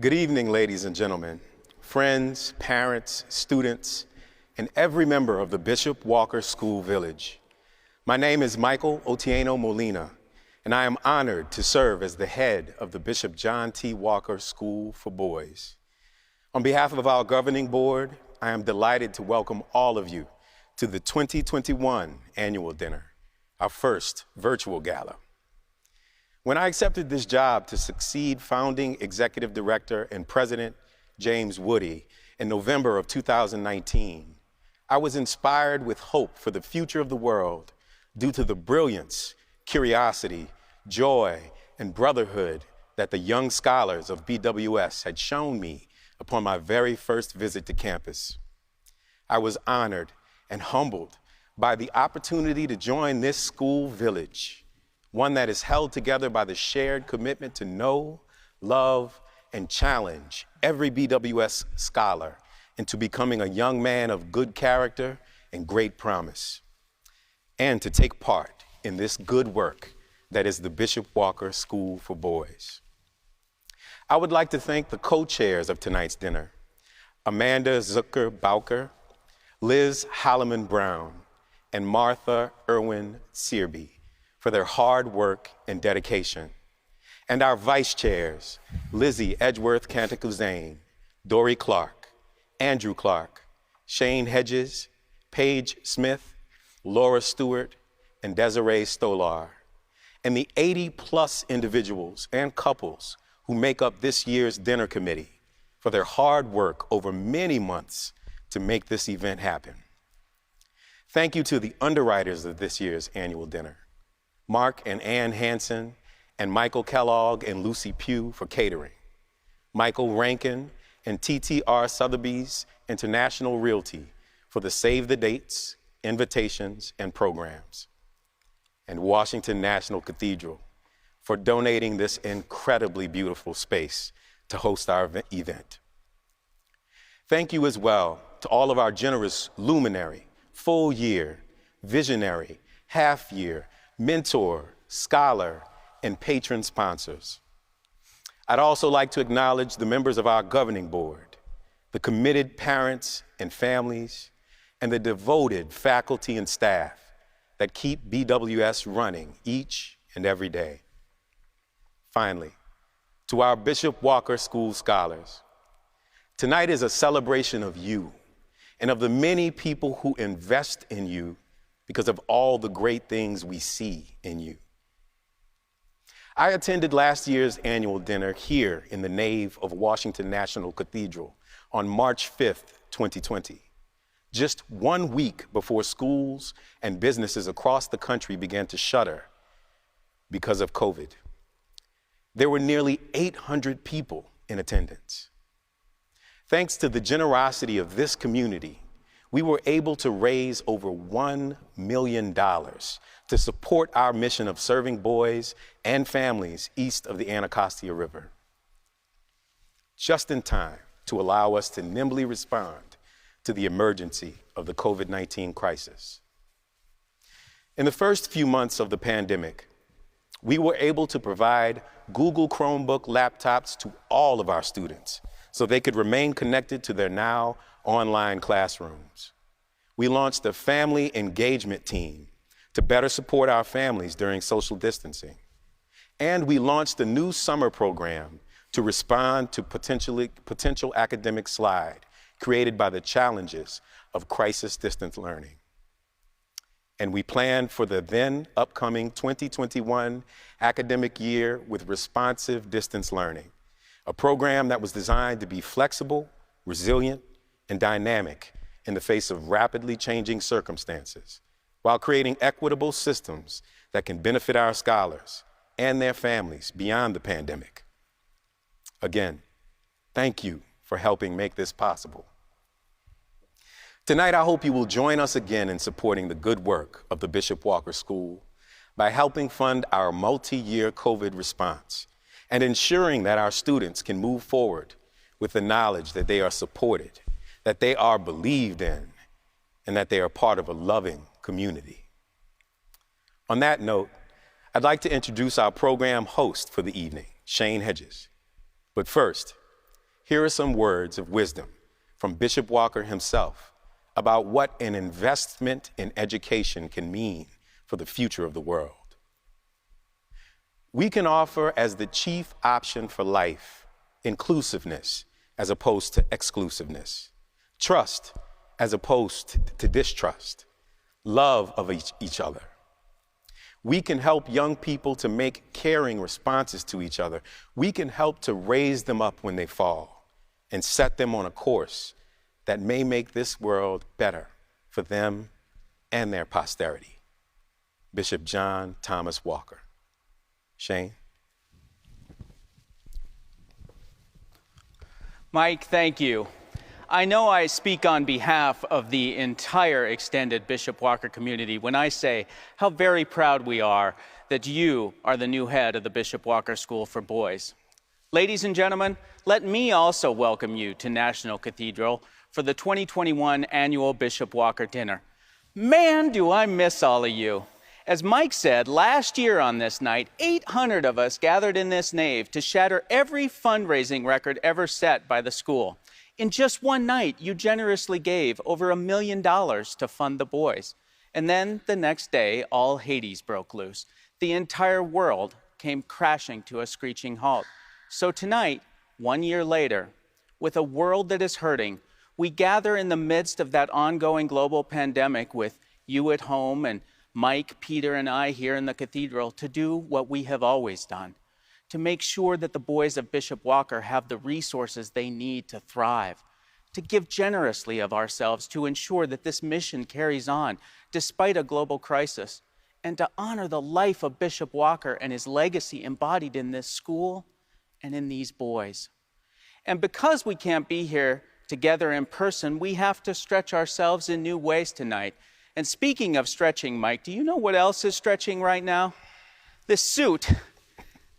Good evening, ladies and gentlemen, friends, parents, students, and every member of the Bishop Walker School Village. My name is Michael Otieno Molina, and I am honored to serve as the head of the Bishop John T. Walker School for Boys. On behalf of our governing board, I am delighted to welcome all of you to the 2021 annual dinner, our first virtual gala. When I accepted this job to succeed founding executive director and president James Woody in November of 2019, I was inspired with hope for the future of the world due to the brilliance, curiosity, joy, and brotherhood that the young scholars of BWS had shown me upon my very first visit to campus. I was honored and humbled by the opportunity to join this school village, one that is held together by the shared commitment to know, love, and challenge every BWS scholar into becoming a young man of good character and great promise, and to take part in this good work that is the Bishop Walker School for Boys. I would like to thank the co-chairs of tonight's dinner, Amanda Zucker-Bowker, Liz Holloman-Brown, and Martha Irwin-Searby, for their hard work and dedication, and our vice chairs, Lizzie Edgeworth-Canticuzane, Dory Clark, Andrew Clark, Shane Hedges, Paige Smith, Laura Stewart, and Desiree Stolar, and the 80+ individuals and couples who make up this year's dinner committee for their hard work over many months to make this event happen. Thank you to the underwriters of this year's annual dinner, Mark and Ann Hansen, and Michael Kellogg and Lucy Pugh for catering, Michael Rankin and TTR Sotheby's International Realty for the save the dates, invitations, and programs, and Washington National Cathedral for donating this incredibly beautiful space to host our event. Thank you as well to all of our generous luminary, full year, visionary, half year, mentor, scholar, and patron sponsors. I'd also like to acknowledge the members of our governing board, the committed parents and families, and the devoted faculty and staff that keep BWS running each and every day. Finally, to our Bishop Walker School scholars, tonight is a celebration of you and of the many people who invest in you because of all the great things we see in you. I attended last year's annual dinner here in the nave of Washington National Cathedral on March 5th, 2020, just 1 week before schools and businesses across the country began to shutter because of COVID. There were nearly 800 people in attendance. Thanks to the generosity of this community, we were able to raise over $1 million to support our mission of serving boys and families east of the Anacostia River, just in time to allow us to nimbly respond to the emergency of the COVID-19 crisis. In the first few months of the pandemic, we were able to provide Google Chromebook laptops to all of our students so they could remain connected to their now online classrooms. We launched a family engagement team to better support our families during social distancing. And we launched a new summer program to respond to potential academic slide created by the challenges of crisis distance learning. And we planned for the then upcoming 2021 academic year with responsive distance learning, a program that was designed to be flexible, resilient, and dynamic in the face of rapidly changing circumstances, while creating equitable systems that can benefit our scholars and their families beyond the pandemic. Again, thank you for helping make this possible. Tonight, I hope you will join us again in supporting the good work of the Bishop Walker School by helping fund our multi-year COVID response and ensuring that our students can move forward with the knowledge that they are supported, that they are believed in, and that they are part of a loving community. On that note, I'd like to introduce our program host for the evening, Shane Hedges. But first, here are some words of wisdom from Bishop Walker himself about what an investment in education can mean for the future of the world. We can offer as the chief option for life inclusiveness as opposed to exclusiveness, trust as opposed to distrust, love of each other. We can help young people to make caring responses to each other. We can help to raise them up when they fall and set them on a course that may make this world better for them and their posterity. Bishop John Thomas Walker. Shane. Mike, thank you. I know I speak on behalf of the entire extended Bishop Walker community when I say how very proud we are that you are the new head of the Bishop Walker School for Boys. Ladies and gentlemen, let me also welcome you to National Cathedral for the 2021 annual Bishop Walker Dinner. Man, do I miss all of you. As Mike said, last year on this night, 800 of us gathered in this nave to shatter every fundraising record ever set by the school. In just one night, you generously gave over $1 million to fund the boys. And then the next day, all Hades broke loose. The entire world came crashing to a screeching halt. So tonight, 1 year later, with a world that is hurting, we gather in the midst of that ongoing global pandemic with you at home and Mike, Peter, and I here in the cathedral to do what we have always done, to make sure that the boys of Bishop Walker have the resources they need to thrive, to give generously of ourselves to ensure that this mission carries on despite a global crisis, and to honor the life of Bishop Walker and his legacy embodied in this school and in these boys. And because we can't be here together in person, we have to stretch ourselves in new ways tonight. And speaking of stretching, Mike, do you know what else is stretching right now? This suit.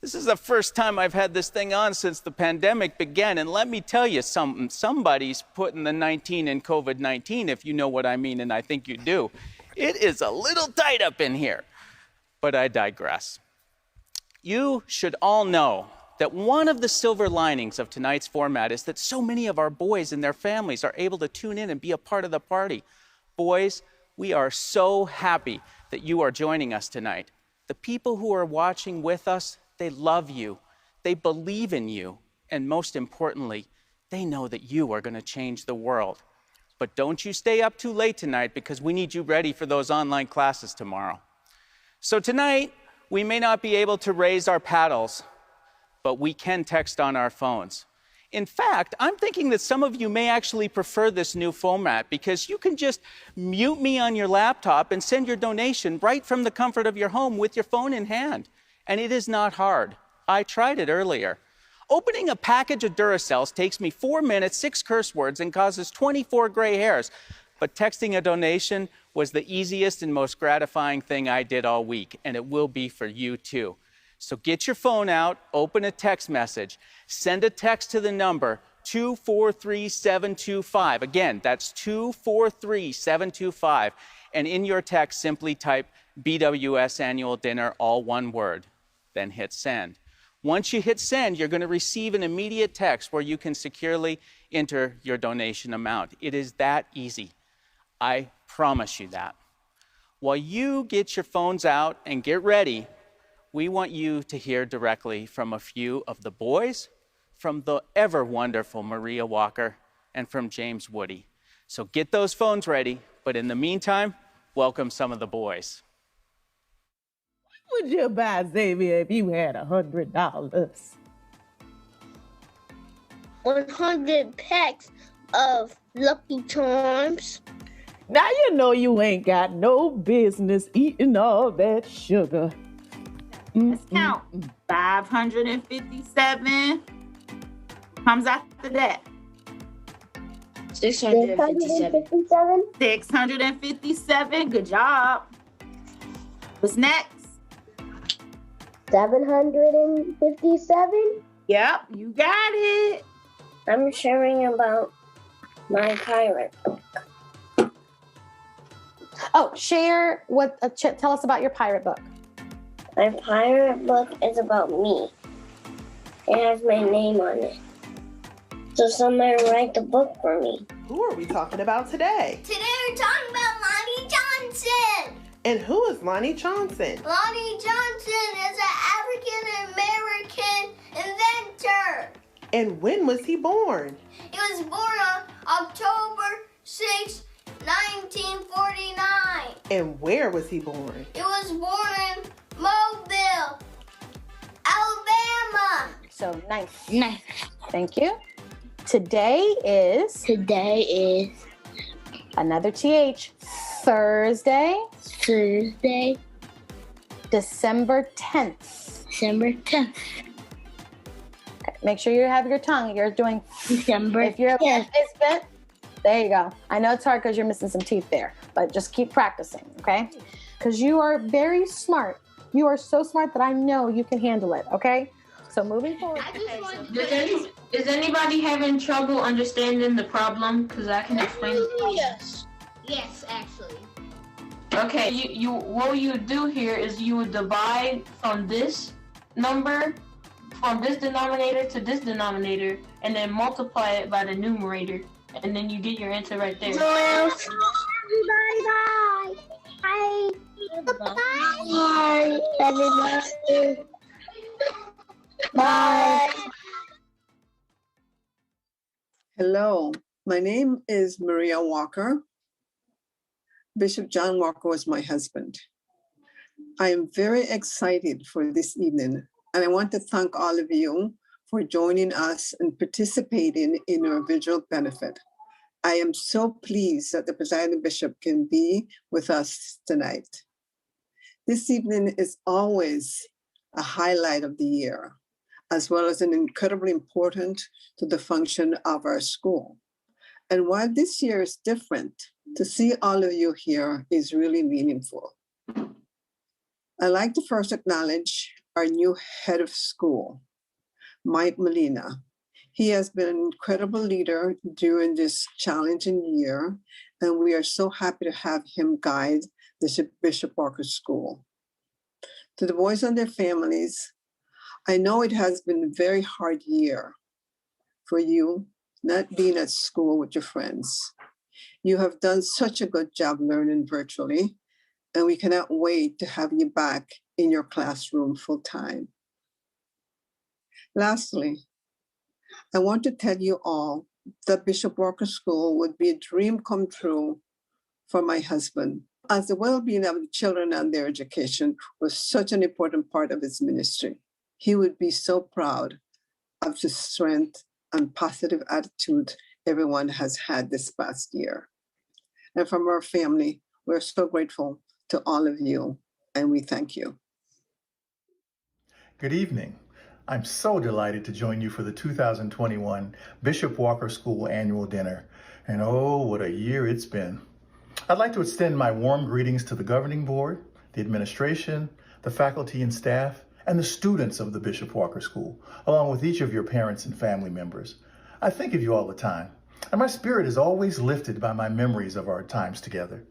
This is the first time I've had this thing on since the pandemic began. And let me tell you something, somebody's putting the 19 in COVID-19, if you know what I mean, and I think you do. It is a little tight up in here, but I digress. You should all know that one of the silver linings of tonight's format is that so many of our boys and their families are able to tune in and be a part of the party. Boys, we are so happy that you are joining us tonight. The people who are watching with us, they love you, they believe in you, and most importantly, they know that you are going to change the world. But don't you stay up too late tonight because we need you ready for those online classes tomorrow. So tonight, we may not be able to raise our paddles, but we can text on our phones. In fact, I'm thinking that some of you may actually prefer this new format because you can just mute me on your laptop and send your donation right from the comfort of your home with your phone in hand. And it is not hard. I tried it earlier. Opening a package of Duracells takes me 4 minutes, 6 curse words, and causes 24 gray hairs. But texting a donation was the easiest and most gratifying thing I did all week, and it will be for you too. So get your phone out, open a text message, send a text to the number 243725. Again, that's 243725. And in your text, simply type BWS Annual Dinner, all one word, then hit send. Once you hit send, you're going to receive an immediate text where you can securely enter your donation amount. It is that easy. I promise you that. While you get your phones out and get ready, we want you to hear directly from a few of the boys, from the ever wonderful Maria Walker, and from James Woody. So get those phones ready, but in the meantime, welcome some of the boys. What would you buy, Xavier, if you had $100? 100 packs of Lucky Charms. Now you know you ain't got no business eating all that sugar. Let's count. 557 comes after that. 657. 657. Good job. What's next? 757. Yep, you got it. I'm sharing about my pirate book. Oh, share what. Tell us about your pirate book. My pirate book is about me. It has my name on it. So somebody write the book for me. Who are we talking about today? Today we're talking about Lonnie Johnson. And who is Lonnie Johnson? Lonnie Johnson is an African-American inventor. And when was he born? He was born on October 6, 1949. And where was he born? He was born in Mobile, Alabama. So nice. Thank you. Today is another TH. Thursday, December 10th. December 10th. Okay, make sure you have your tongue. You're doing December If you're 10th. there you go. I know it's hard because you're missing some teeth there, but just keep practicing, okay? Because you are very smart. You are so smart that I know you can handle it, okay? So moving forward. Is anybody having trouble understanding the problem? Because I can explain it. Yes, actually. Okay, you what you do here is you would divide from this number, from this denominator to this denominator, and then multiply it by the numerator, and then you get your answer right there. Bye. Bye, everybody. Bye. Hello, my name is Maria Walker. Bishop John Walker was my husband. I am very excited for this evening, and I want to thank all of you for joining us and participating in our visual benefit. I am so pleased that the presiding bishop can be with us tonight. This evening is always a highlight of the year, as well as an incredibly important to the function of our school. And while this year is different, to see all of you here is really meaningful. I'd like to first acknowledge our new head of school, Mike Molina. He has been an incredible leader during this challenging year, and we are so happy to have him guide the Bishop Walker School. To the boys and their families, I know it has been a very hard year for you, not being at school with your friends. You have done such a good job learning virtually, and we cannot wait to have you back in your classroom full time. Lastly, I want to tell you all that Bishop Walker School would be a dream come true for my husband, as the well-being of the children and their education was such an important part of his ministry. He would be so proud of the strength and positive attitude everyone has had this past year. And from our family, we're so grateful to all of you, and we thank you. Good evening. I'm so delighted to join you for the 2021 Bishop Walker School Annual Dinner. And oh, what a year it's been. I'd like to extend my warm greetings to the governing board, the administration, the faculty and staff, and the students of the Bishop Walker School, along with each of your parents and family members. I think of you all the time, and my spirit is always lifted by my memories of our times together.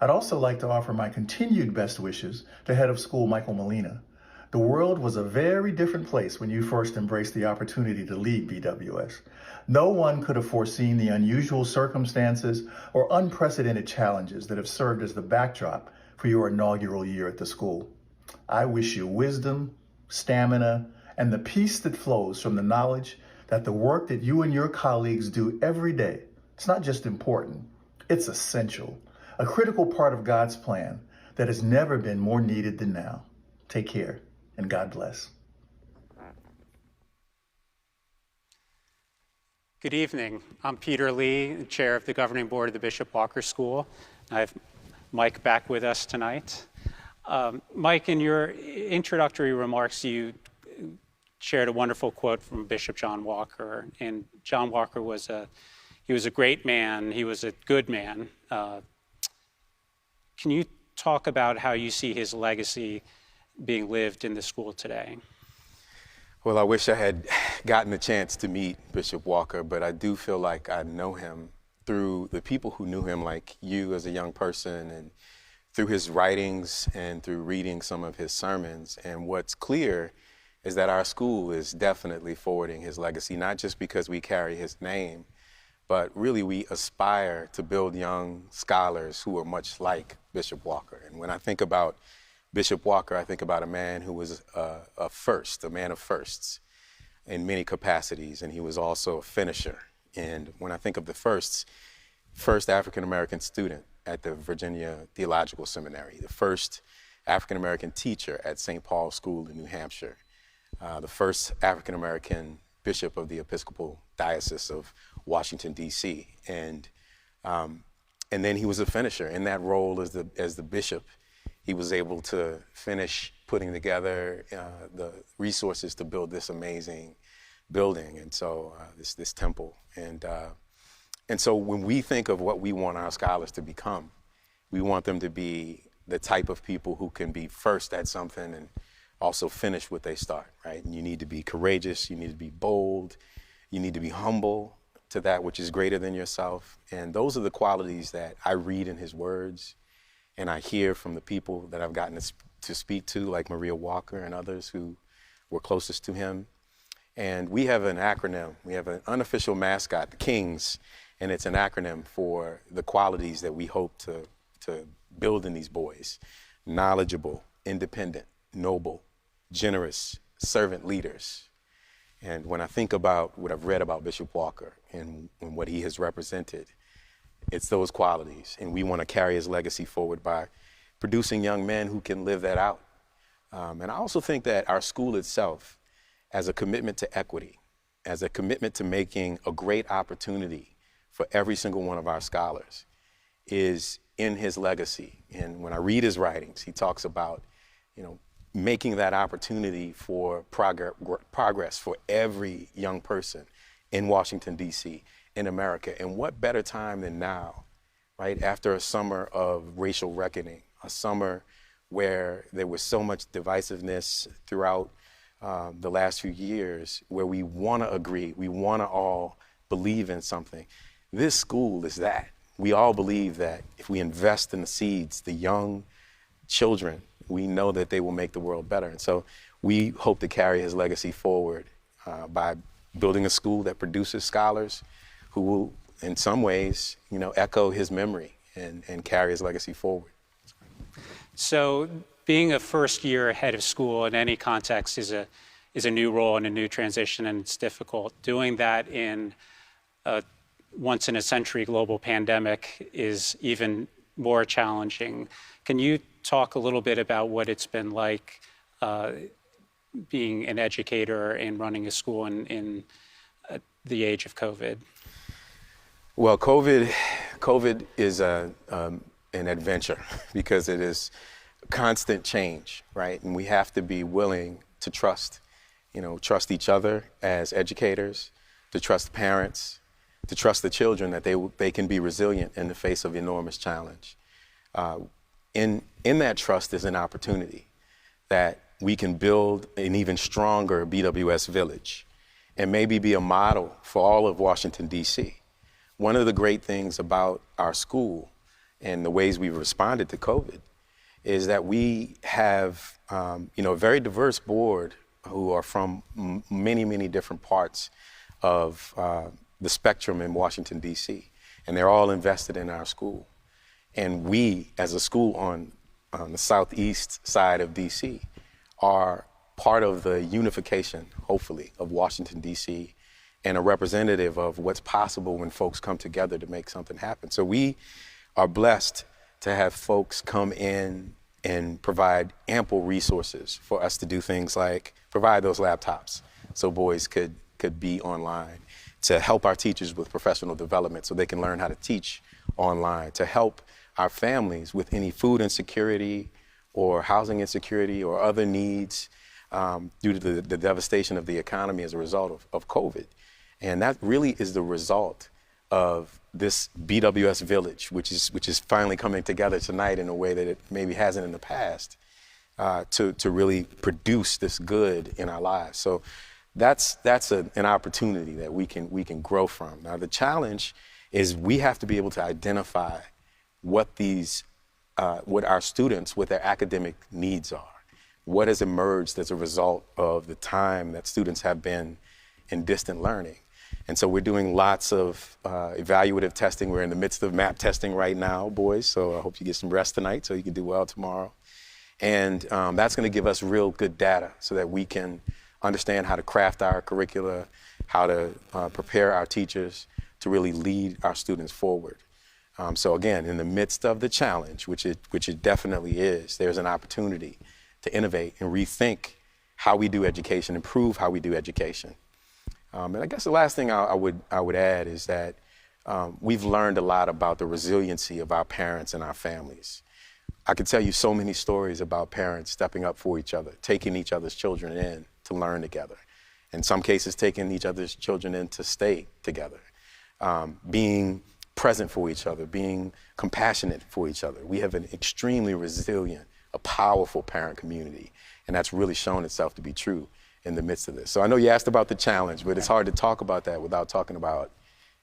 I'd also like to offer my continued best wishes to Head of School Michael Molina. The world was a very different place when you first embraced the opportunity to lead BWS. No one could have foreseen the unusual circumstances or unprecedented challenges that have served as the backdrop for your inaugural year at the school. I wish you wisdom, stamina, and the peace that flows from the knowledge that the work that you and your colleagues do every day, it's not just important, it's essential, a critical part of God's plan that has never been more needed than now. Take care, and God bless. Good evening. I'm Peter Lee, Chair of the Governing Board of the Bishop Walker School. I have Mike back with us tonight. Mike, in your introductory remarks, you shared a wonderful quote from Bishop John Walker. And John Walker was a great man. He was a good man. Can you talk about how you see his legacy being lived in the school today? Well, I wish I had gotten the chance to meet Bishop Walker, but I do feel like I know him through the people who knew him, like you as a young person, and through his writings and through reading some of his sermons. And what's clear is that our school is definitely forwarding his legacy, not just because we carry his name, but really we aspire to build young scholars who are much like Bishop Walker. And when I think about Bishop Walker, I think about a man who was a man of firsts in many capacities, and he was also a finisher. And when I think of the first African-American student at the Virginia Theological Seminary, the first African-American teacher at St. Paul's School in New Hampshire, the first African-American bishop of the Episcopal Diocese of Washington, D.C. And then he was a finisher. In that role as the bishop, he was able to finish putting together the resources to build this amazing building, and so this temple. And so when we think of what we want our scholars to become, we want them to be the type of people who can be first at something and also finish what they start, right? And you need to be courageous, you need to be bold, you need to be humble to that which is greater than yourself. And those are the qualities that I read in his words, and I hear from the people that I've gotten to speak to, like Maria Walker and others who were closest to him. And we have an acronym, we have an unofficial mascot, the Kings, and it's an acronym for the qualities that we hope to build in these boys: knowledgeable, independent, noble, generous, servant leaders. And when I think about what I've read about Bishop Walker and what he has represented, it's those qualities. And we want to carry his legacy forward by producing young men who can live that out. And I also think that our school itself, as a commitment to equity, as a commitment to making a great opportunity for every single one of our scholars, is in his legacy. And when I read his writings, he talks about, making that opportunity for progress for every young person in Washington, D.C., in America. And what better time than now, right? After a summer of racial reckoning, a summer where there was so much divisiveness throughout the last few years, where we want to agree, we want to all believe in something. This school is that. We all believe that if we invest in the seeds, the young children, we know that they will make the world better. And so we hope to carry his legacy forward by building a school that produces scholars who will, in some ways, echo his memory and carry his legacy forward. So being a first year head of school in any context is a new role and a new transition, and it's difficult. Doing that in a once in a century global pandemic is even more challenging. Can you talk a little bit about what it's been like being an educator and running a school in the age of COVID? Well, COVID is an adventure because it is constant change, right? And we have to be willing to trust each other as educators, to trust parents, to trust the children that they can be resilient in the face of enormous challenge. In that trust is an opportunity that we can build an even stronger BWS village and maybe be a model for all of Washington, D.C. One of the great things about our school and the ways we've responded to COVID is that we have a very diverse board who are from many, many different parts of the spectrum in Washington, D.C., and they're all invested in our school. And we, as a school on the southeast side of D.C., are part of the unification, hopefully, of Washington, D.C., and a representative of what's possible when folks come together to make something happen. So we are blessed to have folks come in and provide ample resources for us to do things like provide those laptops so boys could be online, to help our teachers with professional development so they can learn how to teach online, to help our families with any food insecurity or housing insecurity or other needs due to the devastation of the economy as a result of COVID. And that really is the result of this BWS village, which is finally coming together tonight in a way that it maybe hasn't in the past, to really produce this good in our lives. So that's an opportunity that we can grow from. Now the challenge is we have to be able to identify what our students, what their academic needs are, what has emerged as a result of the time that students have been in distant learning. And so we're doing lots of evaluative testing. We're in the midst of map testing right now, boys, so I hope you get some rest tonight so you can do well tomorrow. And that's going to give us real good data so that we can understand how to craft our curricula, how to prepare our teachers to really lead our students forward. So again, in the midst of the challenge, which it definitely is, there's an opportunity to innovate and rethink how we do education, improve how we do education. And I guess the last thing I would add is that we've learned a lot about the resiliency of our parents and our families. I could tell you so many stories about parents stepping up for each other, taking each other's children in to learn together. In some cases, taking each other's children in to stay together, being present for each other, being compassionate for each other. We have an extremely resilient, a powerful parent community, and that's really shown itself to be true in the midst of this. So I know you asked about the challenge, but it's hard to talk about that without talking about,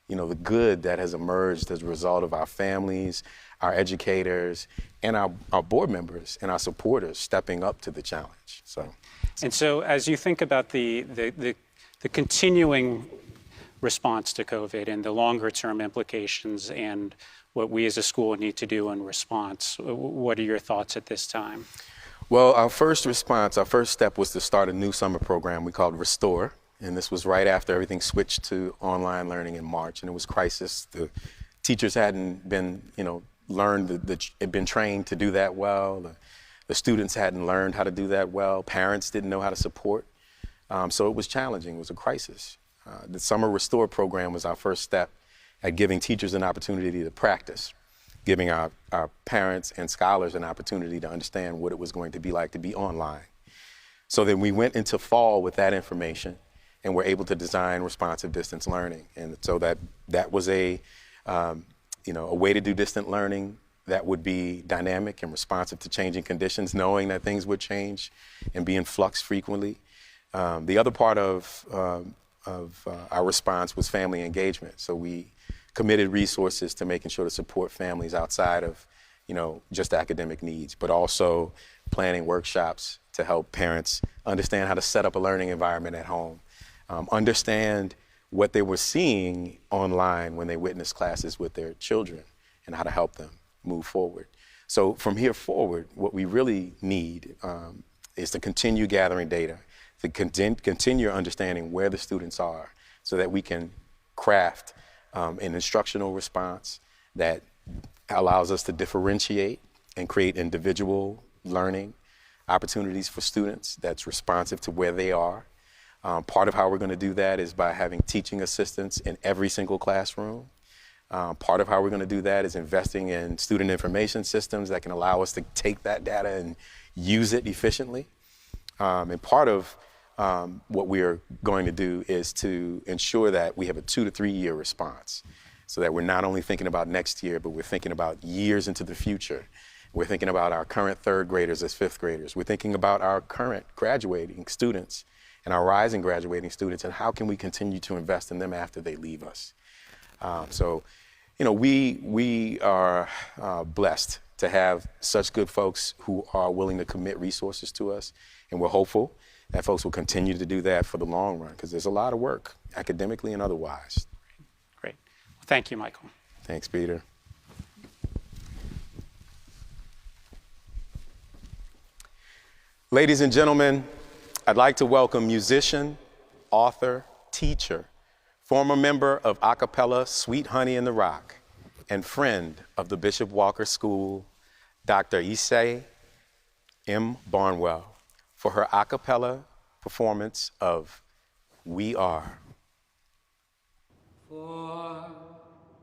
you know, the good that has emerged as a result of our families, our educators, and our board members and our supporters stepping up to the challenge. And so as you think about the continuing response to COVID and the longer term implications and what we as a school need to do in response, what are your thoughts at this time? Well, our first step was to start a new summer program we called Restore. And this was right after everything switched to online learning in March, and it was crisis. The teachers hadn't been, had been trained to do that well. The students hadn't learned how to do that well. Parents didn't know how to support. So it was challenging, it was a crisis. The Summer Restore program was our first step at giving teachers an opportunity to practice, giving our parents and scholars an opportunity to understand what it was going to be like to be online. So then we went into fall with that information and were able to design responsive distance learning. And so that was a way to do distant learning that would be dynamic and responsive to changing conditions, knowing that things would change and be in flux frequently. The other part of our response was family engagement. So we committed resources to making sure to support families outside of, just academic needs, but also planning workshops to help parents understand how to set up a learning environment at home, understand what they were seeing online when they witnessed classes with their children and how to help them move forward. So from here forward, what we really need is to continue gathering data, to continue understanding where the students are so that we can craft an instructional response that allows us to differentiate and create individual learning opportunities for students that's responsive to where they are. Part of how we're going to do that is by having teaching assistants in every single classroom. Part of how we're going to do that is investing in student information systems that can allow us to take that data and use it efficiently. And part of what we're going to do is to ensure that we have a 2 to 3 year response so that we're not only thinking about next year, but we're thinking about years into the future. We're thinking about our current third graders as fifth graders. We're thinking about our current graduating students and our rising graduating students, and how can we continue to invest in them after they leave us. We are blessed to have such good folks who are willing to commit resources to us, and we're hopeful that folks will continue to do that for the long run, because there's a lot of work, academically and otherwise. Great. Well, thank you, Michael. Thanks, Peter. Ladies and gentlemen, I'd like to welcome musician, author, teacher, former member of a cappella Sweet Honey in the Rock, and friend of the Bishop Walker School, Dr. Ysaÿe M. Barnwell, for her a cappella performance of We Are. For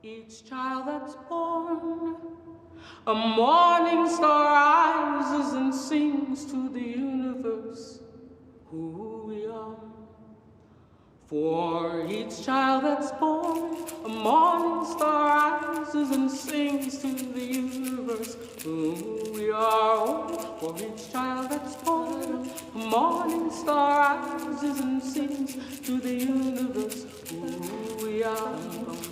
each child that's born, a morning star rises and sings to the universe who we are. For each child that's born, a morning star rises and sings to the universe who we are. For each child that's born, a morning star rises and sings to the universe who we are.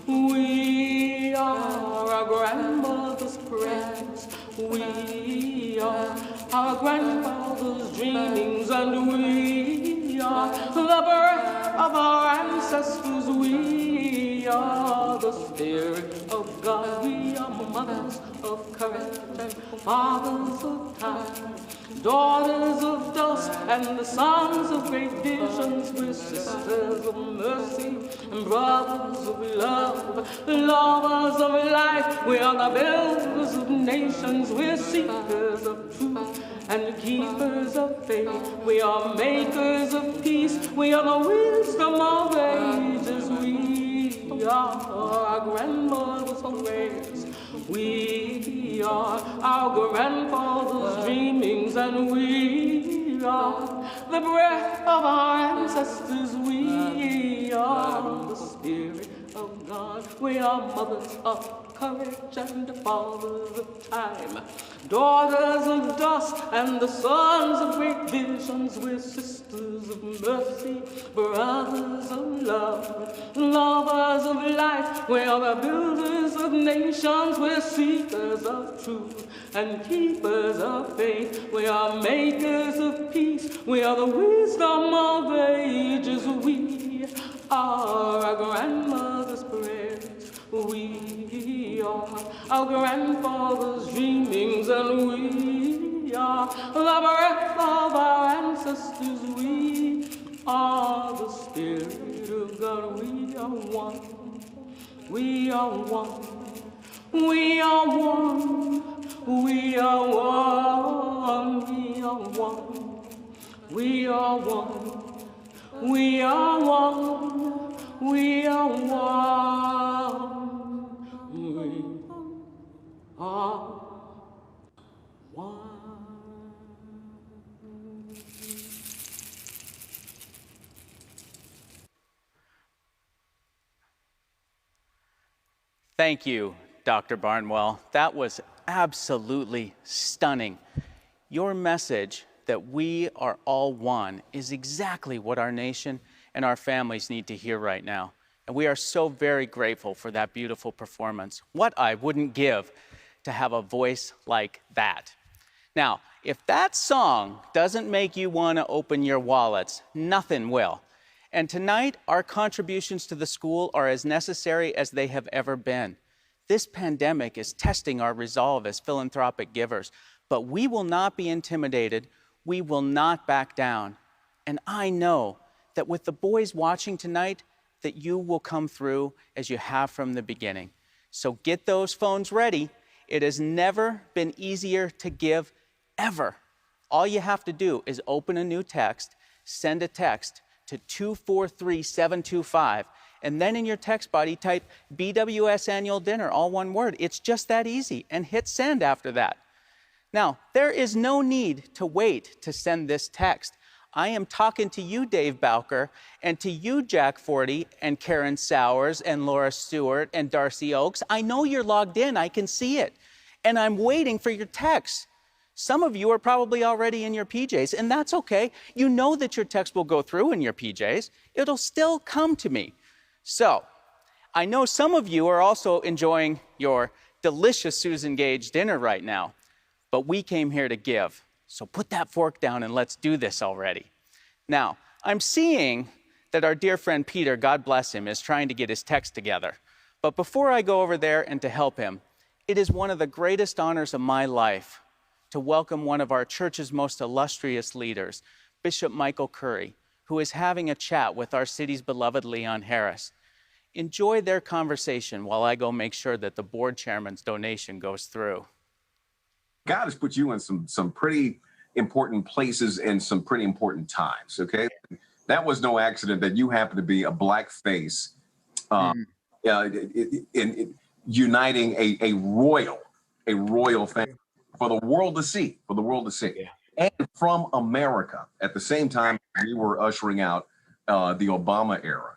We are our grandmother's prayers. We are our grandfather's father's dreamings, and we are the breath of our ancestors. We are the Spirit of God. We are mothers of courage and fathers of time, daughters of dust and the sons of great visions. We're sisters of mercy and brothers of love, lovers of life. We are the builders of nations. We're seekers of truth and keepers of faith. We are makers of peace. We are the wisdom of ages. We are our grandmother's ways. We are our grandfather's dreamings, and we are the breath of our ancestors. We are the Spirit of God. We are mothers of courage and fathers of time, daughters of dust and the sons of great visions. We're sisters of mercy, brothers of love, lovers of life. We are the builders of nations. We're seekers of truth and keepers of faith. We are makers of peace. We are the wisdom of ages. We are our grandmother's prayers. We are our grandfather's dreamings, and we are the breath of our ancestors. We are the Spirit of God. We are one. We are one. We are one. We are one. We are one. We are one. We are one. We are one. We are one. Thank you, Dr. Barnwell. That was absolutely stunning. Your message that we are all one is exactly what our nation and our families need to hear right now. And we are so very grateful for that beautiful performance. What I wouldn't give to have a voice like that. Now, if that song doesn't make you want to open your wallets, nothing will. And tonight, our contributions to the school are as necessary as they have ever been. This pandemic is testing our resolve as philanthropic givers, but we will not be intimidated. We will not back down. And I know that with the boys watching tonight, that you will come through as you have from the beginning. So get those phones ready. It has never been easier to give, ever. All you have to do is open a new text, send a text to 243-725, and then in your text body type BWS Annual Dinner, all one word. It's just that easy, and hit send after that. Now, there is no need to wait to send this text. I am talking to you, Dave Bowker, and to you, Jack Forty, and Karen Sowers, and Laura Stewart, and Darcy Oakes. I know you're logged in. I can see it. And I'm waiting for your text. Some of you are probably already in your PJs, and that's okay. You know that your text will go through in your PJs. It'll still come to me. So, I know some of you are also enjoying your delicious Susan Gage dinner right now, but we came here to give. So put that fork down and let's do this already. Now, I'm seeing that our dear friend Peter, God bless him, is trying to get his text together. But before I go over there and to help him, it is one of the greatest honors of my life to welcome one of our church's most illustrious leaders, Bishop Michael Curry, who is having a chat with our city's beloved Leon Harris. Enjoy their conversation while I go make sure that the board chairman's donation goes through. God has put you in some pretty important places and some pretty important times, okay? That was no accident that you happen to be a black face in uniting a royal family for the world to see, Yeah. And from America. At the same time, we were ushering out the Obama era.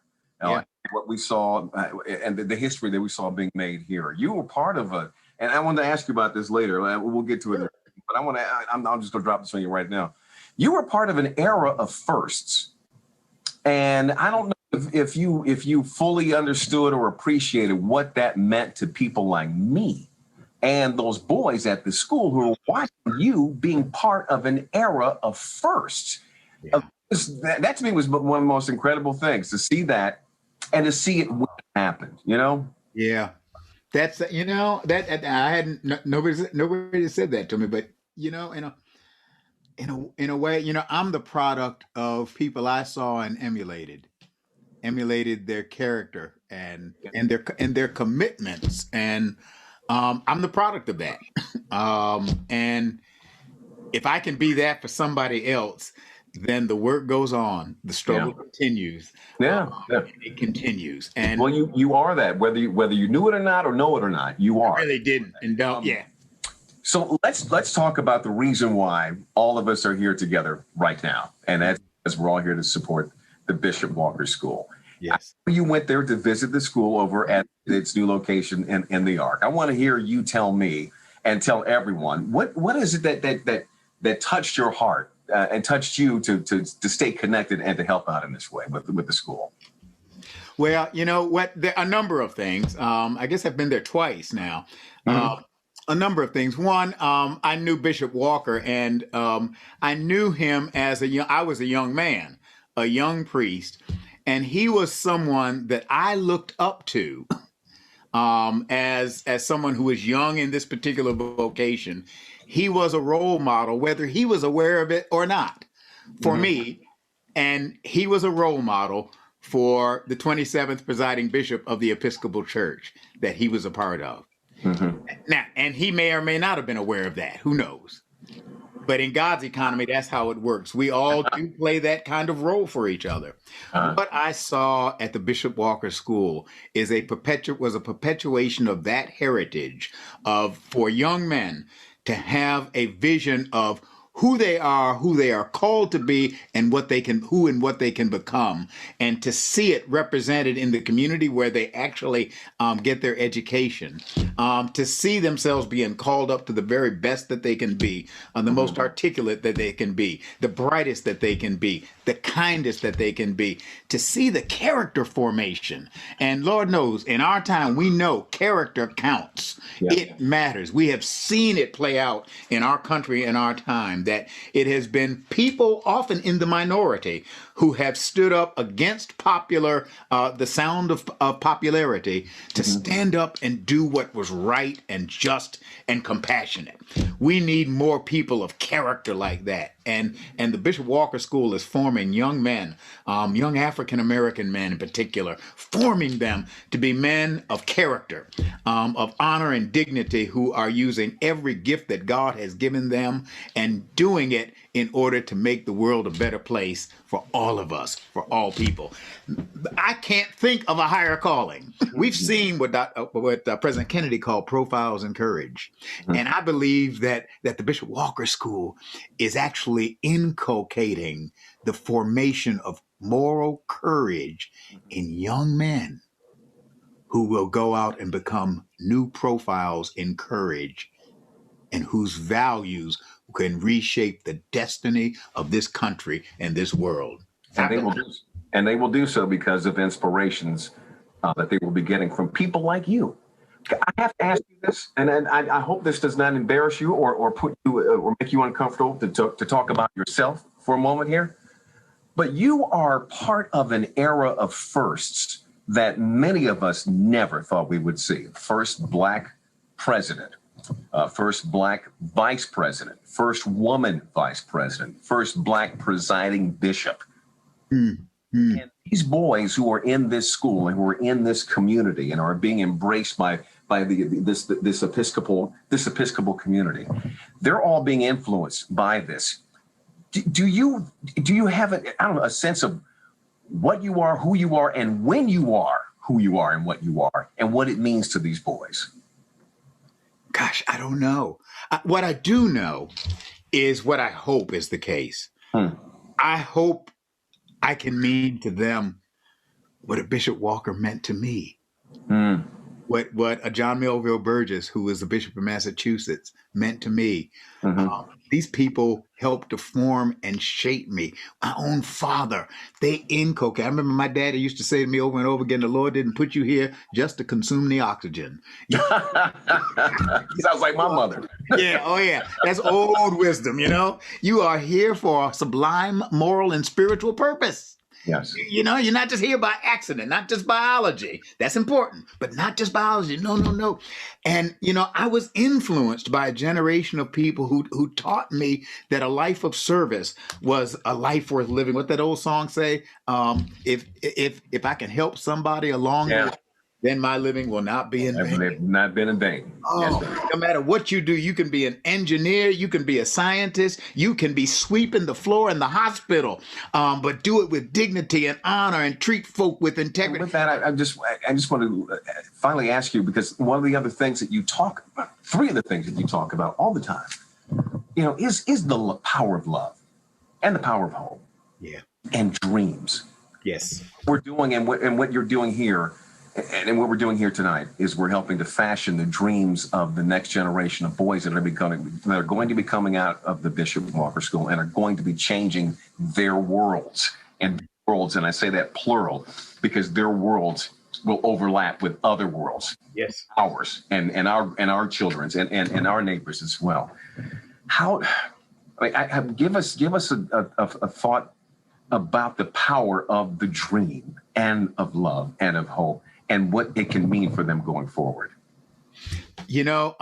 What we saw and the history that we saw being made here. You were part of and I wanted to ask you about this later. We'll get to it, but I'm just gonna drop this on you right now. You were part of an era of firsts, and I don't know if you fully understood or appreciated what that meant to people like me, and those boys at the school who are watching you being part of an era of firsts. Yeah. That to me was one of the most incredible things, to see that and to see it when it happened, you know? Yeah. That's, you know, that I hadn't, nobody said that to me, but, you know, in a way, you know, I'm the product of people I saw and emulated their character and their commitments. And I'm the product of that. And if I can be that for somebody else, then the work goes on. The struggle continues. It continues. And well, you are that, whether you knew it or not, or know it or not, you are. I really didn't. And don't. So let's talk about the reason why all of us are here together right now, and that's because we're all here to support the Bishop Walker School. Yes. You went there to visit the school over at its new location in the Ark. I want to hear you tell me and tell everyone what is it that touched your heart and touched you to stay connected and to help out in this way with the school. Well, you know what? There are a number of things. I guess I've been there twice now. A number of things. One, I knew Bishop Walker, and I knew him as I was a young man, a young priest, and he was someone that I looked up to as someone who was young in this particular vocation. He was a role model, whether he was aware of it or not, for me, and he was a role model for the 27th presiding bishop of the Episcopal Church that he was a part of. Now, and he may or may not have been aware of that. Who knows? But in God's economy, that's how it works. We all do play that kind of role for each other. What I saw at the Bishop Walker School is a perpetuation of that heritage for young men to have a vision of who they are called to be, and what they can become, and to see it represented in the community where they actually get their education, to see themselves being called up to the very best that they can be, the most articulate that they can be, the brightest that they can be, the kindest that they can be, to see the character formation. And Lord knows, in our time, we know character counts. It matters. We have seen it play out in our country in our time, that it has been people often in the minority who have stood up against the sound of popularity, to stand up and do what was right and just and compassionate. We need more people of character like that. And the Bishop Walker School is forming young men, young African-American men in particular, forming them to be men of character, of honor and dignity, who are using every gift that God has given them and doing it in order to make the world a better place for all of us, for all people. I can't think of a higher calling. We've seen what President Kennedy called profiles in courage. And I believe that the Bishop Walker School is actually inculcating the formation of moral courage in young men who will go out and become new profiles in courage, and whose values can reshape the destiny of this country and this world. And they will do so because of inspirations that they will be getting from people like you. I have to ask you this, and I hope this does not embarrass you or put you or make you uncomfortable to talk about yourself for a moment here. But you are part of an era of firsts that many of us never thought we would see. First Black president, first Black vice president, first woman vice president, first Black presiding bishop. And these boys who are in this school and who are in this community and are being embraced by this Episcopal community, they're all being influenced by this. Do you have a sense of what you are, who you are, and when you are who you are and what you are, and what it means to these boys? Gosh, I don't know. What I do know is what I hope is the case. I hope I can mean to them what a Bishop Walker meant to me. What a John Melville Burgess, who was the Bishop of Massachusetts, meant to me. These people helped to form and shape me. My own father, they inculcated. I remember my daddy used to say to me over and over again, the Lord didn't put you here just to consume the oxygen. Sounds like my mother. Yeah, oh yeah. That's old wisdom, you know? You are here for a sublime moral and spiritual purpose. Yes. You know, you're not just here by accident, not just biology. That's important, but not just biology. No. And, you know, I was influenced by a generation of people who taught me that a life of service was a life worth living. What that old song say? If I can help somebody along the way, then my living will not be in vain. Not been in vain. Oh, no matter what you do, you can be an engineer, you can be a scientist, you can be sweeping the floor in the hospital, but do it with dignity and honor and treat folk with integrity. With that, I just want to finally ask you, because one of the other things that you talk about, three of the things that you talk about all the time, you know, is the power of love and the power of hope. Yeah. And dreams. Yes. We're doing, and what you're doing here, and what we're doing here tonight is we're helping to fashion the dreams of the next generation of boys that are going to be coming out of the Bishop Walker School and are going to be changing their worlds. And I say that plural because their worlds will overlap with other worlds. Yes. Ours and our children's and our neighbors as well. Give us a thought about the power of the dream and of love and of hope, and what it can mean for them going forward. You know,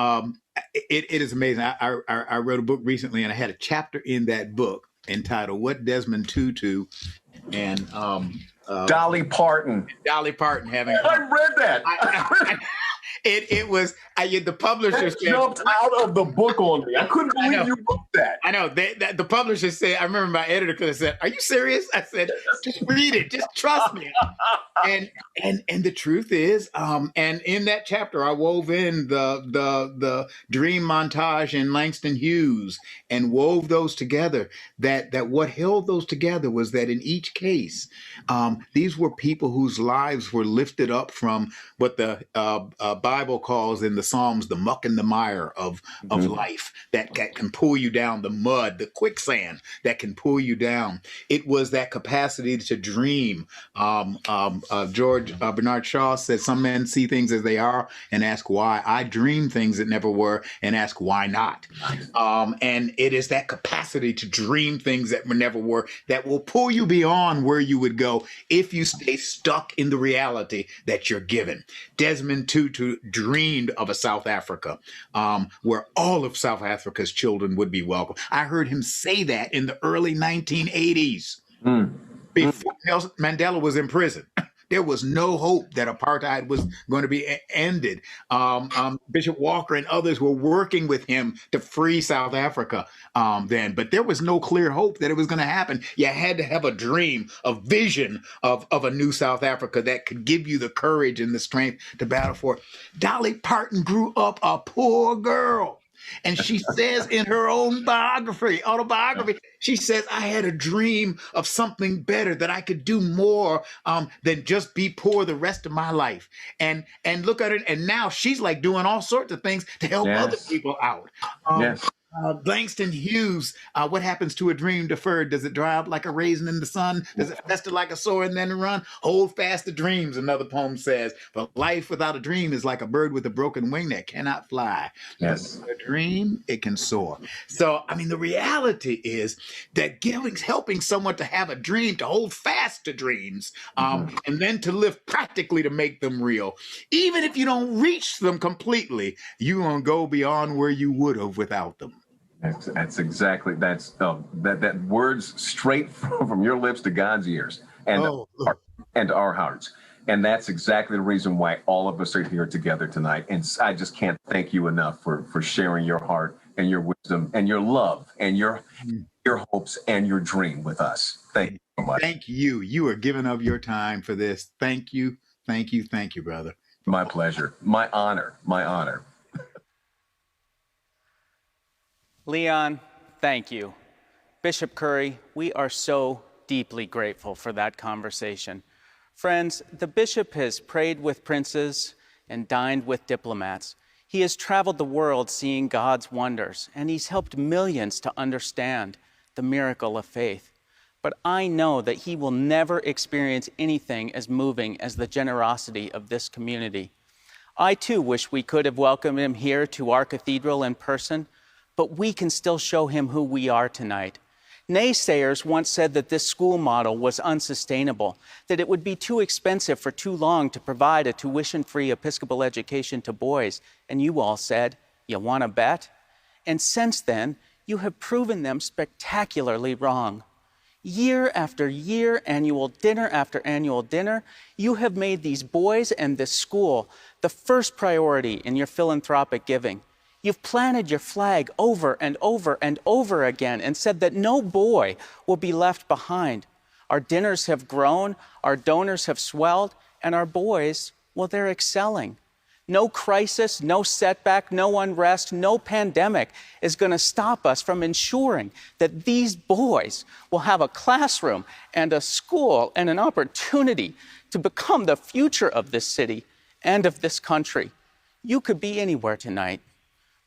it is amazing. I wrote a book recently, and I had a chapter in that book entitled "What Desmond Tutu and Dolly Parton having." I read that. It was the publisher jumped out of the book on me. I couldn't believe you wrote that. I know the publisher said. I remember my editor could have said, "Are you serious?" I said, "Just read it. Just trust me." And the truth is, and in that chapter, I wove in the dream montage in Langston Hughes and wove those together. That what held those together was that in each case, these were people whose lives were lifted up from what the Bible calls in the Psalms the muck and the mire of life that can pull you down, the mud, the quicksand that can pull you down. It was that capacity to dream. George Bernard Shaw said, "Some men see things as they are and ask why. I dream things that never were and ask why not." And it is that capacity to dream things that never were that will pull you beyond where you would go if you stay stuck in the reality that you're given. Desmond Tutu dreamed of a South Africa where all of South Africa's children would be welcome. I heard him say that in the early 1980s, before Nelson Mandela was in prison. There was no hope that apartheid was going to be ended. Bishop Walker and others were working with him to free South Africa then, but there was no clear hope that it was going to happen. You had to have a dream, a vision of a new South Africa that could give you the courage and the strength to battle for it. Dolly Parton grew up a poor girl. And she says in her own autobiography, she says, "I had a dream of something better, that I could do more than just be poor the rest of my life." And look at it. And now she's like doing all sorts of things to help other people out. Langston Hughes, what happens to a dream deferred? Does it dry up like a raisin in the sun? Does it fester like a sore and then run? Hold fast the dreams, another poem says. But life without a dream is like a bird with a broken wing that cannot fly. Yes. But with a dream, it can soar. So, I mean, the reality is that helping someone to have a dream, to hold fast to dreams, and then to live practically to make them real. Even if you don't reach them completely, you're going to go beyond where you would have without them. That's exactly, that words straight from your lips to God's ears and our hearts. And that's exactly the reason why all of us are here together tonight. And I just can't thank you enough for sharing your heart and your wisdom and your love and your hopes and your dream with us. Thank you so much. Thank you. You are giving up your time for this. Thank you. Thank you. Thank you, brother. My pleasure. My honor. My honor. Leon, thank you. Bishop Curry, we are so deeply grateful for that conversation. Friends, the bishop has prayed with princes and dined with diplomats. He has traveled the world seeing God's wonders, and he's helped millions to understand the miracle of faith. But I know that he will never experience anything as moving as the generosity of this community. I too wish we could have welcomed him here to our cathedral in person, but we can still show him who we are tonight. Naysayers once said that this school model was unsustainable, that it would be too expensive for too long to provide a tuition-free Episcopal education to boys, and you all said, "You want to bet?" And since then, you have proven them spectacularly wrong. Year after year, annual dinner after annual dinner, you have made these boys and this school the first priority in your philanthropic giving. You've planted your flag over and over and over again and said that no boy will be left behind. Our dinners have grown, our donors have swelled, and our boys, well, they're excelling. No crisis, no setback, no unrest, no pandemic is going to stop us from ensuring that these boys will have a classroom and a school and an opportunity to become the future of this city and of this country. You could be anywhere tonight,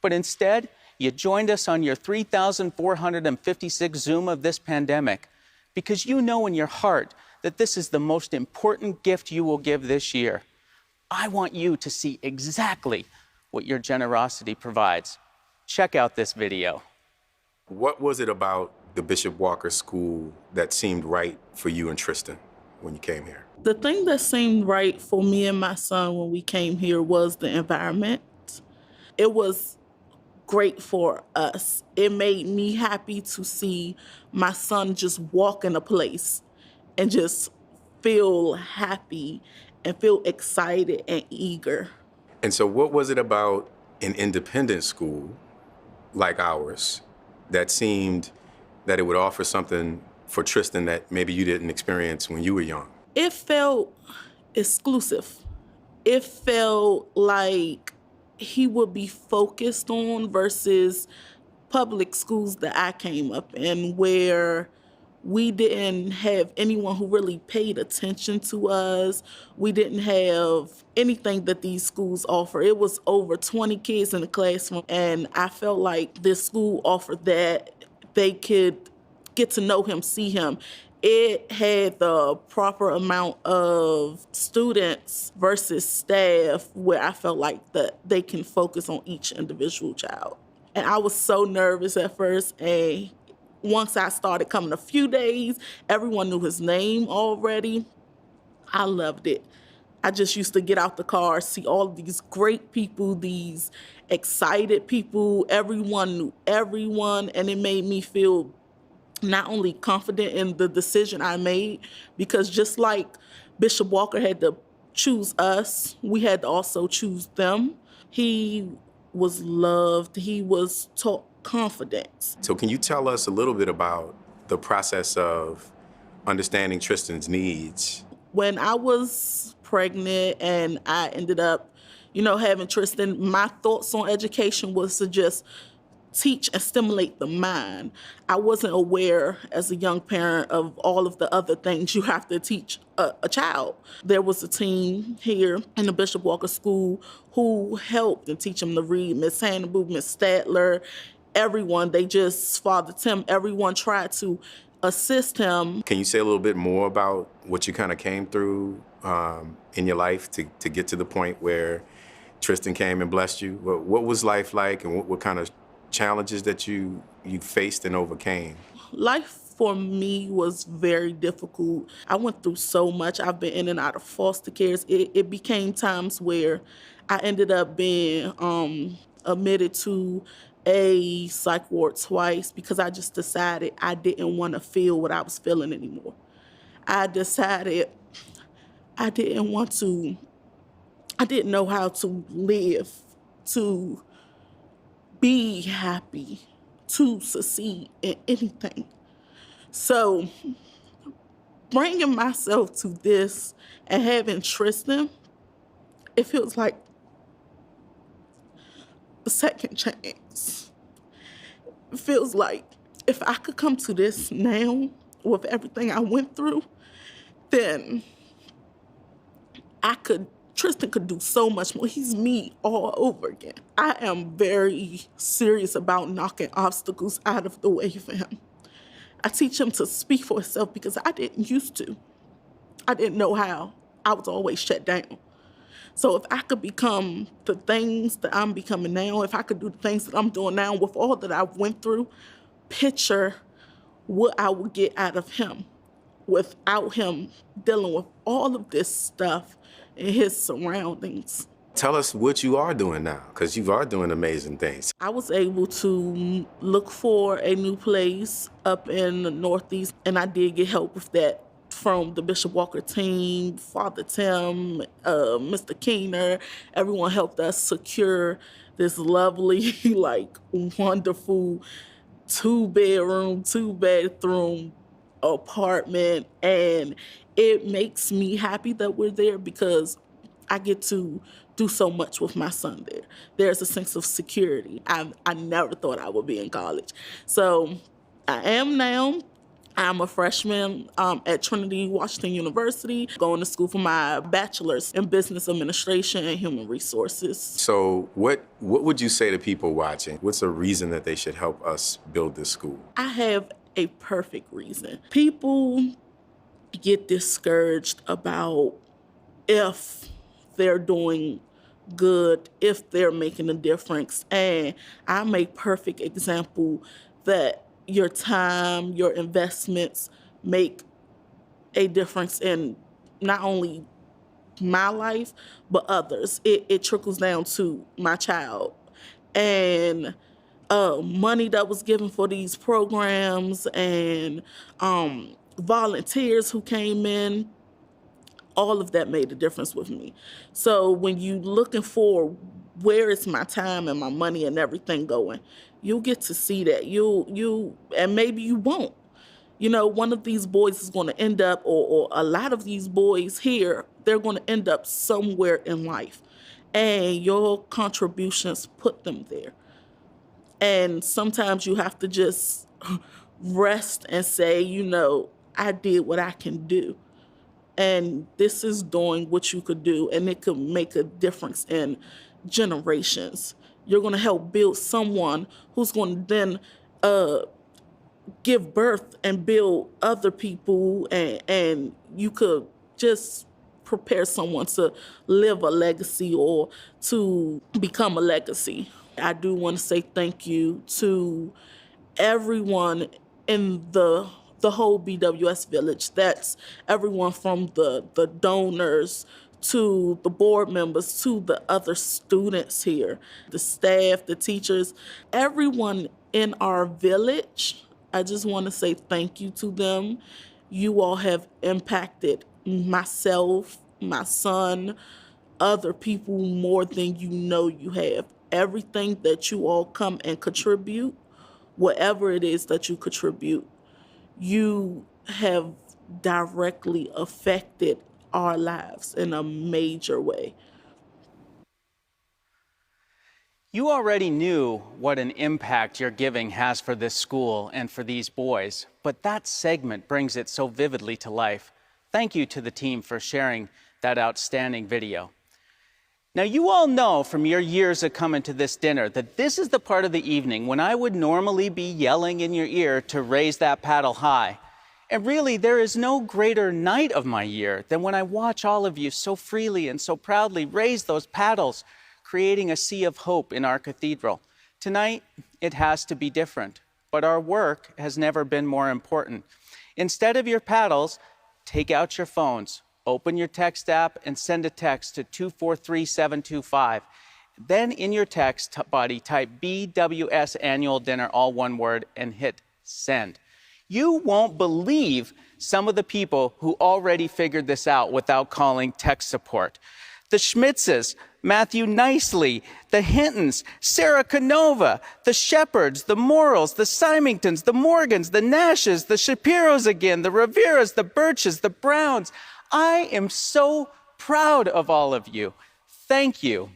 but instead, you joined us on your 3,456 Zoom of this pandemic because you know in your heart that this is the most important gift you will give this year. I want you to see exactly what your generosity provides. Check out this video. What was it about the Bishop Walker School that seemed right for you and Tristan when you came here? The thing that seemed right for me and my son when we came here was the environment. It was great for us. It made me happy to see my son just walk in a place and just feel happy and feel excited and eager. And so what was it about an independent school like ours that seemed that it would offer something for Tristan that maybe you didn't experience when you were young? It felt exclusive. It felt like he would be focused on versus public schools that I came up in where we didn't have anyone who really paid attention to us. We didn't have anything that these schools offer. It was over 20 kids in the classroom, and I felt like this school offered that. They could get to know him, see him. It had the proper amount of students versus staff where I felt like that they can focus on each individual child. And I was so nervous at first, and once I started coming a few days, everyone knew his name already. I loved it. I just used to get out the car, see all of these great people, these excited people. Everyone knew everyone, and it made me feel not only confident in the decision I made, because just like Bishop Walker had to choose us, we had to also choose them. He was loved. He was taught confidence. So can you tell us a little bit about the process of understanding Tristan's needs? When I was pregnant and I ended up, having Tristan, my thoughts on education was to just teach and stimulate the mind. I wasn't aware as a young parent of all of the other things you have to teach a child. There was a team here in the Bishop Walker School who helped and teach him to read. Miss Hannibal, Miss Statler, everyone, Father Tim, everyone tried to assist him. Can you say a little bit more about what you kind of came through in your life to get to the point where Tristan came and blessed you? What was life like, and what kind of challenges that you faced and overcame? Life for me was very difficult. I went through so much. I've been in and out of foster cares. It became times where I ended up being admitted to a psych ward twice because I just decided I didn't want to feel what I was feeling anymore. I decided I didn't know how to live, to be happy, to succeed in anything. So bringing myself to this and having Tristan, it feels like a second chance. It feels like if I could come to this now with everything I went through, then I could Tristan could do so much more. He's me all over again. I am very serious about knocking obstacles out of the way for him. I teach him to speak for himself because I didn't used to. I didn't know how. I was always shut down. So if I could become the things that I'm becoming now, if I could do the things that I'm doing now with all that I went through, picture what I would get out of him without him dealing with all of this stuff in his surroundings. Tell us what you are doing now, because you are doing amazing things. I was able to look for a new place up in the Northeast, and I did get help with that from the Bishop Walker team, Father Tim, Mr. Keener. Everyone helped us secure this lovely, wonderful 2-bedroom, 2-bathroom apartment. And it makes me happy that we're there because I get to do so much with my son there. There's a sense of security. I never thought I would be in college. So I am now. I'm a freshman at Trinity Washington University, going to school for my bachelor's in business administration and human resources. So what would you say to people watching? What's a reason that they should help us build this school? I have a perfect reason. People get discouraged about if they're doing good, if they're making a difference. And I'm a perfect example that your time, your investments make a difference in not only my life, but others. It trickles down to my child. And money that was given for these programs and volunteers who came in, all of that made a difference with me. So when you looking for where is my time and my money and everything going, you'll get to see that. And maybe you won't. One of these boys is going to end up, or a lot of these boys here, they're going to end up somewhere in life. And your contributions put them there. And sometimes you have to just rest and say, I did what I can do. And this is doing what you could do, and it could make a difference in generations. You're going to help build someone who's going to then give birth and build other people, and you could just prepare someone to live a legacy or to become a legacy. I do want to say thank you to everyone in the whole BWS village. That's everyone from the donors to the board members to the other students here, the staff, the teachers, everyone in our village. I just want to say thank you to them. You all have impacted myself, my son, other people more than you know you have. Everything that you all come and contribute, whatever it is that you contribute, you have directly affected our lives in a major way. You already knew what an impact your giving has for this school and for these boys, but that segment brings it so vividly to life. Thank you to the team for sharing that outstanding video. Now, you all know from your years of coming to this dinner that this is the part of the evening when I would normally be yelling in your ear to raise that paddle high. And really, there is no greater night of my year than when I watch all of you so freely and so proudly raise those paddles, creating a sea of hope in our cathedral. Tonight, it has to be different, but our work has never been more important. Instead of your paddles, take out your phones, open your text app, and send a text to 243725. Then in your text body, type BWS Annual Dinner, all one word, and hit send. You won't believe some of the people who already figured this out without calling tech support. The Schmitzes, Matthew Nicely, the Hintons, Sarah Canova, the Shepherds, the Morrells, the Symingtons, the Morgans, the Nashes, the Shapiros again, the Riveras, the Birches, the Browns. I am so proud of all of you. Thank you.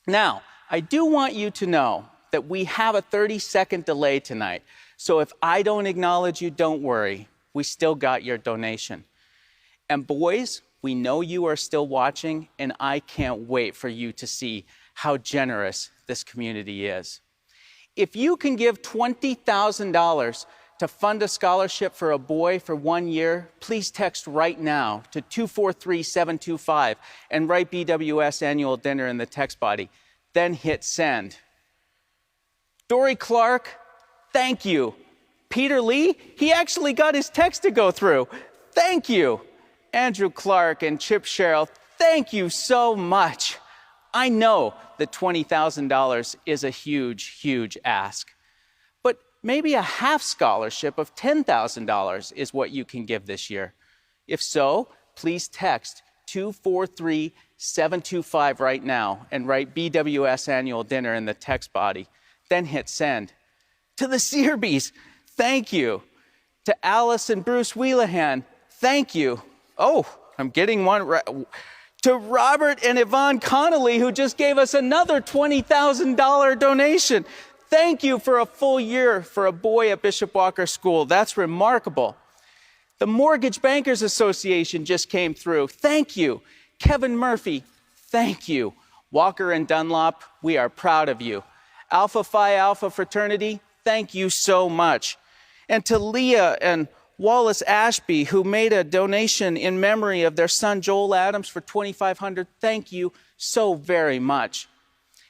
Now, I do want you to know that we have a 30-second delay tonight. So if I don't acknowledge you, don't worry. We still got your donation. And boys, We know you are still watching, and I can't wait for you to see how generous this community is. If you can give $20,000 to fund a scholarship for a boy for 1 year, please text right now to 243-725 and write BWS Annual Dinner in the text body. Then hit send. Dory Clark, thank you. Peter Lee, he actually got his text to go through. Thank you. Andrew Clark and Chip Sherrill, thank you so much. I know that $20,000 is a huge, huge ask. But maybe a half scholarship of $10,000 is what you can give this year. If so, please text 243-725 right now and write BWS Annual Dinner in the text body. Then hit send. To the Searbees, thank you. To Alice and Bruce Wheelahan, thank you. Oh, I'm getting one right. To Robert and Yvonne Connolly, who just gave us another $20,000 donation. Thank you for a full year for a boy at Bishop Walker School. That's remarkable. The Mortgage Bankers Association just came through. Thank you. Kevin Murphy, thank you. Walker and Dunlop, we are proud of you. Alpha Phi Alpha Fraternity, thank you so much. And to Leah and Wallace Ashby, who made a donation in memory of their son Joel Adams for $2,500, thank you so very much.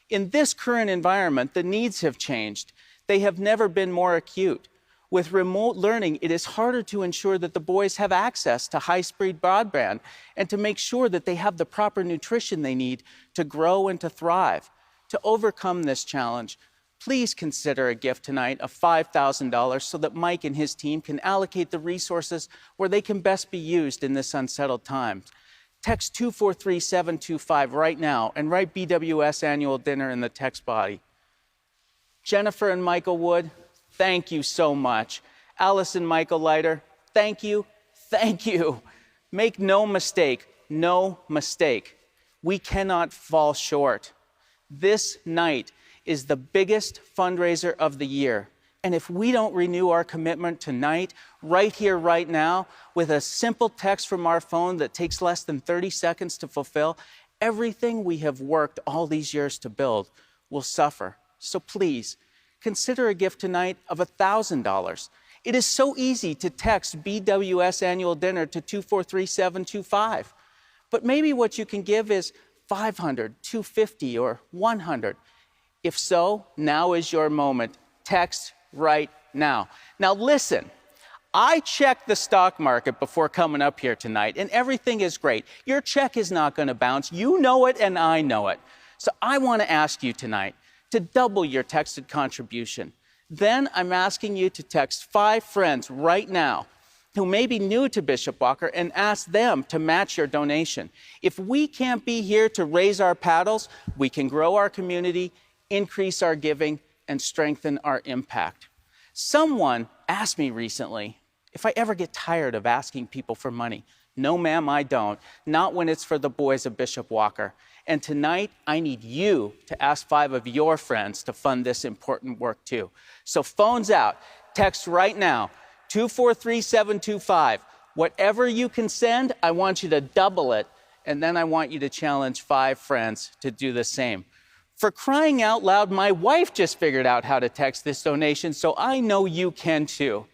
In this current environment, the needs have changed. They have never been more acute. With remote learning, it is harder to ensure that the boys have access to high-speed broadband and to make sure that they have the proper nutrition they need to grow and to thrive. To overcome this challenge, please consider a gift tonight of $5,000 so that Mike and his team can allocate the resources where they can best be used in this unsettled time. Text 243-725 right now and write BWS Annual Dinner in the text body. Jennifer and Michael Wood, thank you so much. Alice and Michael Leiter, thank you, thank you. Make no mistake, we cannot fall short. This night is the biggest fundraiser of the year. And if we don't renew our commitment tonight, right here, right now, with a simple text from our phone that takes less than 30 seconds to fulfill, everything we have worked all these years to build will suffer. So please, consider a gift tonight of $1,000. It is so easy to text BWS Annual Dinner to 243-725. But maybe what you can give is $500, $250, or $100. If so, now is your moment. Text right now. Now listen, I checked the stock market before coming up here tonight, and everything is great. Your check is not going to bounce. You know it, and I know it. So I want to ask you tonight to double your texted contribution. Then I'm asking you to text 5 friends right now who may be new to Bishop Walker and ask them to match your donation. If we can't be here to raise our paddles, we can grow our community, increase our giving, and strengthen our impact. Someone asked me recently if I ever get tired of asking people for money. No, ma'am, I don't. Not when it's for the boys of Bishop Walker. And tonight, I need you to ask 5 of your friends to fund this important work too. So phones out, text right now, 243-725. Whatever you can send, I want you to double it, and then I want you to challenge 5 friends to do the same. For crying out loud, my wife just figured out how to text this donation, so I know you can too.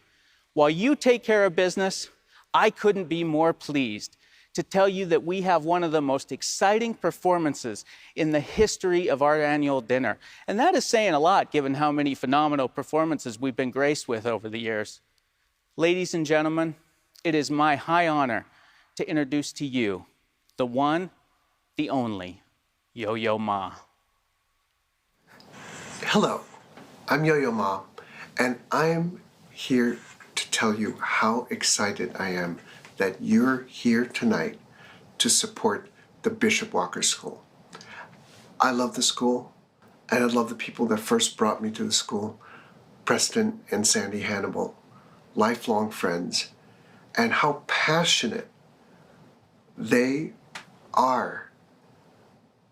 While you take care of business, I couldn't be more pleased to tell you that we have one of the most exciting performances in the history of our annual dinner. And that is saying a lot, given how many phenomenal performances we've been graced with over the years. Ladies and gentlemen, it is my high honor to introduce to you the one, the only, Yo-Yo Ma. Hello, I'm Yo-Yo Ma, and I'm here to tell you how excited I am that you're here tonight to support the Bishop Walker School. I love the school, and I love the people that first brought me to the school, Preston and Sandy Hannibal, lifelong friends, and how passionate they are,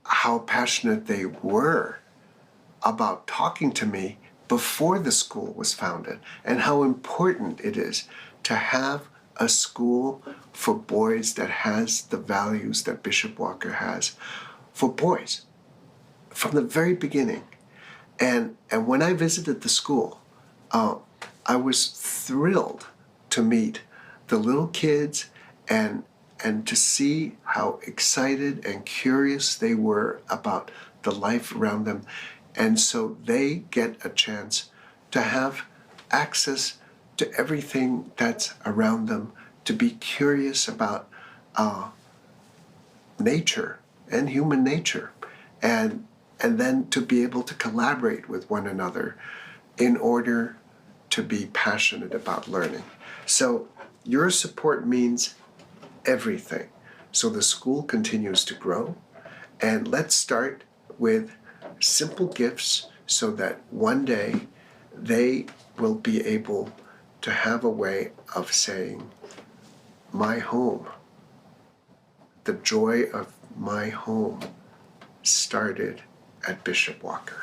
how passionate they were about talking to me before the school was founded, and how important it is to have a school for boys that has the values that Bishop Walker has for boys from the very beginning. And when I visited the school, I was thrilled to meet the little kids and to see how excited and curious they were about the life around them. And so they get a chance to have access to everything that's around them, to be curious about nature and human nature, and then to be able to collaborate with one another in order to be passionate about learning. So your support means everything. So the school continues to grow, and let's start with simple gifts so that one day they will be able to have a way of saying, my home, the joy of my home started at Bishop Walker.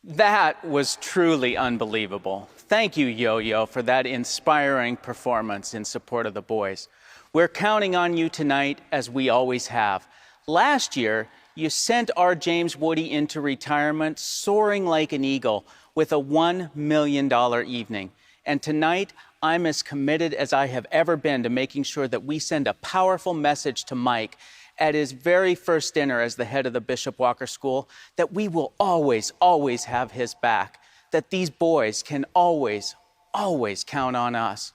That was truly unbelievable. Thank you, Yo-Yo, for that inspiring performance in support of the boys. We're counting on you tonight, as we always have. Last year, you sent our James Woody into retirement soaring like an eagle with a $1 million evening. And tonight, I'm as committed as I have ever been to making sure that we send a powerful message to Mike at his very first dinner as the head of the Bishop Walker School, that we will always, always have his back, that these boys can always, always count on us.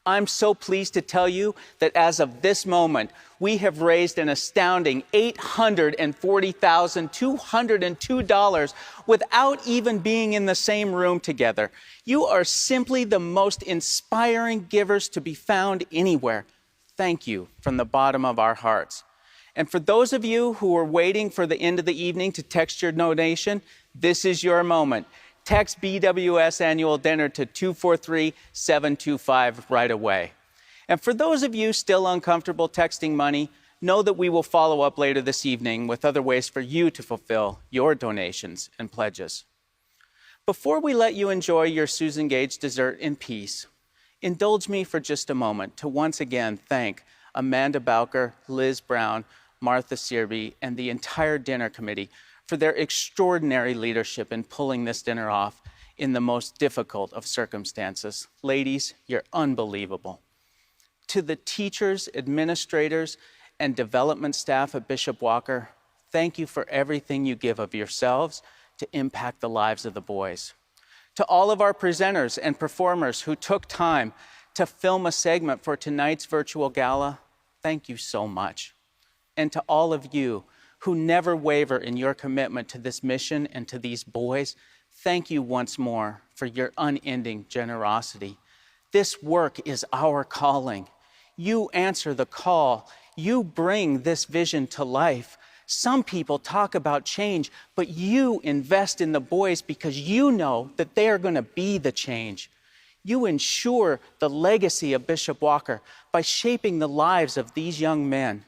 I'm so pleased to tell you that as of this moment, we have raised an astounding $840,202 without even being in the same room together. You are simply the most inspiring givers to be found anywhere. Thank you from the bottom of our hearts. And for those of you who are waiting for the end of the evening to text your donation, this is your moment. Text BWS Annual Dinner to 243-725 right away. And for those of you still uncomfortable texting money, know that we will follow up later this evening with other ways for you to fulfill your donations and pledges. Before we let you enjoy your Susan Gage dessert in peace, Indulge me for just a moment to once again thank Amanda Bowker, Liz Brown, Martha Searby, and the entire dinner committee for their extraordinary leadership in pulling this dinner off in the most difficult of circumstances. Ladies, you're unbelievable. To the teachers, administrators, and development staff at Bishop Walker, thank you for everything you give of yourselves to impact the lives of the boys. To all of our presenters and performers who took time to film a segment for tonight's virtual gala, thank you so much. And to all of you who never waver in your commitment to this mission and to these boys, thank you once more for your unending generosity. This work is our calling. You answer the call. You bring this vision to life. Some people talk about change, but you invest in the boys because you know that they are going to be the change. You ensure the legacy of Bishop Walker by shaping the lives of these young men.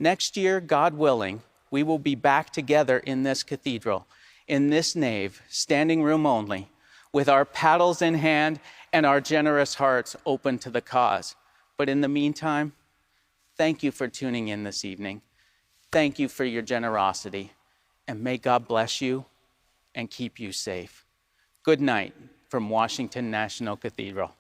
Next year, God willing, we will be back together in this cathedral, in this nave, standing room only, with our paddles in hand and our generous hearts open to the cause. But in the meantime, thank you for tuning in this evening. Thank you for your generosity, and may God bless you and keep you safe. Good night from Washington National Cathedral.